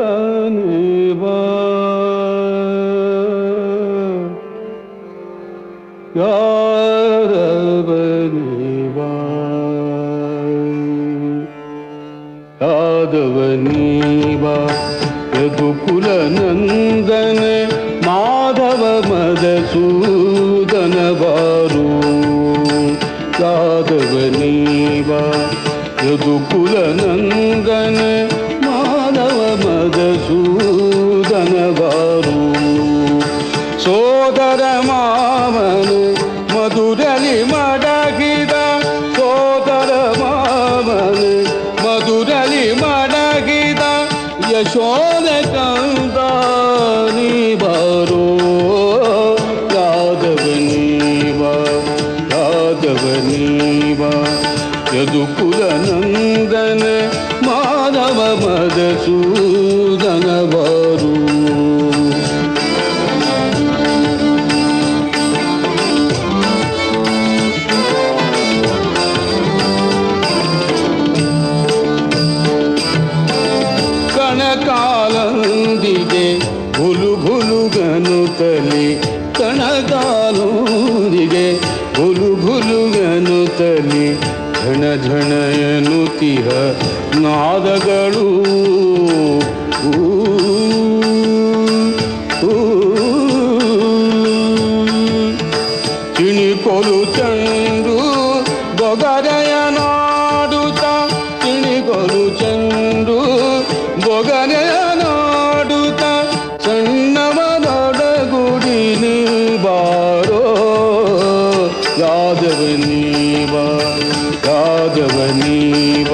ಯಾದವನಿವಾ ಯಾದವನಿವಾ ಯಾದವನಿವಾ ಯದುಕುಲ ನಂದನ ಮಾಧವ ಮಧುಸೂದನ ಬಾರು ಯಾದವನಿವಾ ಯದುಕುಲ ನಂದನ ಮಾಧವ ಮಧುಸೂದನ ಬಾರು ಸೋದರ ಮಾವನ ಮಧುರಲಿ ಮಡಗಿದ ಸೋದರ ಮಾವನ ಮಧುರಲಿ ಮಡಗಿದ ಯಶೋದ ಕಂದ ನೀ ಬಾರೋ ಯಾದವನೀವ ಯಾದವನೀವ ಯದುಕುಲ ನಂದನ ಮಾಧವ ಮಧುಸೂದನ ಬಾರು ಕಣಕಾಲಂದಿಗೆ ಭುಲು ಭುಲುಗನುತ್ತಲಿ ಕಣಕಾಲಂದಿಗೆ ಭುಲು ಭುಲುಗನುತ್ತಲಿ ಝಣ ಝಣ ಎನ್ನುತ್ತಿಹ ನಾದಗಳು ಚಿಣಿಕೊಲು ಚಂಡು ಬೊಗರೆಯ ನಾಡುತ್ತ ಚಿಣಿಕೊಲು ಚಂಡು ಬೊಗರೆಯ ನಾಡುತ್ತ ಸಣ್ಣವನೊಡಗುಡಿ ನೀ ಬಾರೋ ಯಾದವನೀವ ಯಾದವನೀವ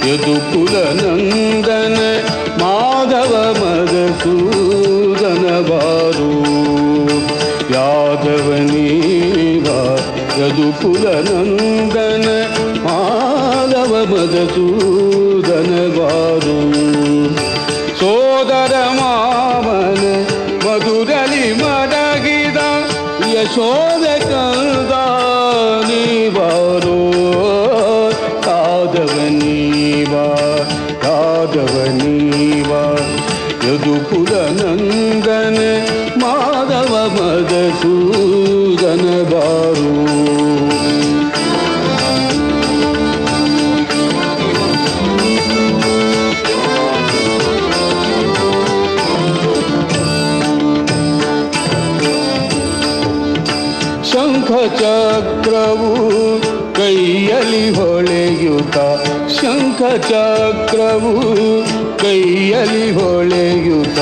ಯದುಕುಲ ನಂದನ ಮಾಧವ ಮಧುಸೂದನ ಬಾರು ಯಾದವನೀವ ಯದುಕುಲ ನಂದನ ಮಾಧವ ಮಧುಸೂದನ ಬಾರು ಸೋದರ ಮಾವನ ಮಧುರಲಿ ಮಡಗಿದ ಯಶೋದ ಕಂದ ನೀ ಬಾರೋ ಯಾದವನೀವ ಯಾದವನೀವ ಯದುಕುಲ ನಂದನ ಮಾಧವ ಮಧುಸೂದನ ಬಾರು ಶಂಖ ಚಕ್ರವು ಕೈಯಲ್ಲಿ ಹೊಳೆಯುತ್ತ ಶಂಖ ಚಕ್ರವು ಕೈಯಲ್ಲಿ ಹೊಳೆಯುತ್ತ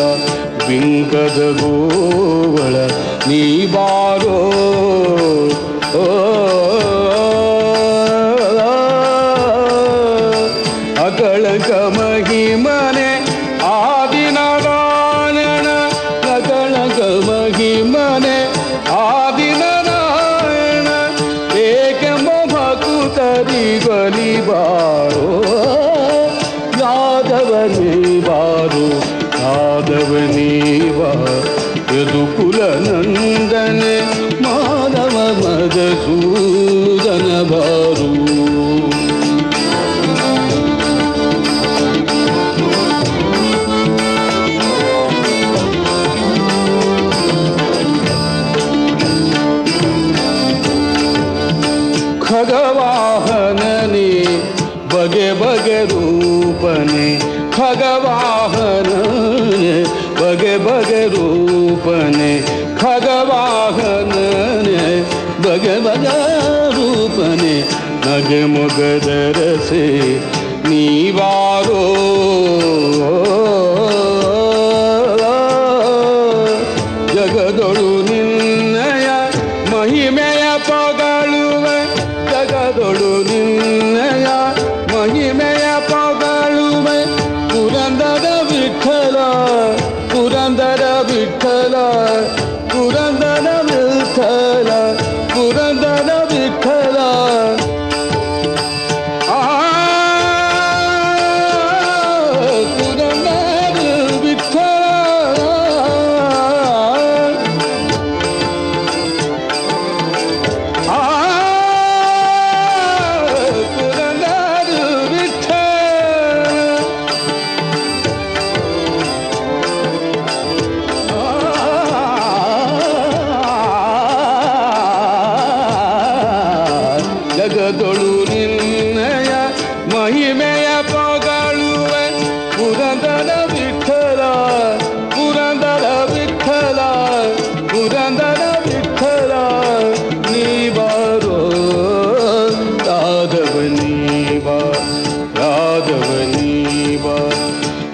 ಬಿಂಕದ ಗೋವಳ ನೀ ಬಾರೋ ಅಗಳಕ ಮಹಿಮನೆ ಆದಿನಾರಾಯಣ ಅಗಳಕ ಮಹಿಮನೆ ಆದಿನಾರಾಯಣ ಏಕೆಂಬ ಭಕ್ತರಿ ಬಲಿ ಬಾರೋ ಯಾದವನೇ ಬಾರೋ ಯಾದವನೀವ ಯದುಕುಲ ನಂದನ ಮಾಧವ ಮಧುಸೂದನ ಬಾರು ಖಗವಾಹನನೇ ಬಗೆ ಬಗೆ ರೂಪನೆ ಖಗವಾಹನನೇ ಬಗೆ ಬಗೆ ರೂಪನೆ ಖಗವಾಹನನೇ ಬಗೆ ಬಗೆ ರೂಪನೆ ನಗೆ ಮೊಗದ ರಸೆ ನೀ ಬಾರೋ ಜಗದೊಳು ನಿನ್ನಯ ಮಹಿಮೆಯ ಪೊಗಳುವೆ ಜಗದೊಳು ನಿನ್ನಯ ಮಹಿಮೆಯ ಪೊಗಳುವೆ ಪುರಂದರ ವಿಠಲ ಪುರಂದರ ವಿಠಲ ಪುರಂದರ ವಿಠಲ ಪುರಂದರ ವಿಠಲ ಪುರಂದರ ಪುರಂದರ ವಿಠಲ ಪುರಂದರ ವಿಠಲ ಪುರಂದರ ವಿಠಲ ನೀ ಬಾರೋ ರಾಧವ ನೀ ಬಾ ರಾಧವ ನೀ ಬಾ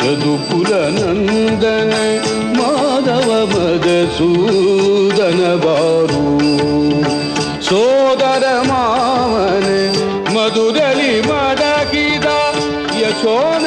ಯದುಕುಲ ನಂದನ ಮಾಧವ ಮಧುಸೂದನ ಬಾರು ಸೋದರ ಮಾವನೆ ಮಧುರಲಿ ಮಡಗಿದ ಯಶೋಧ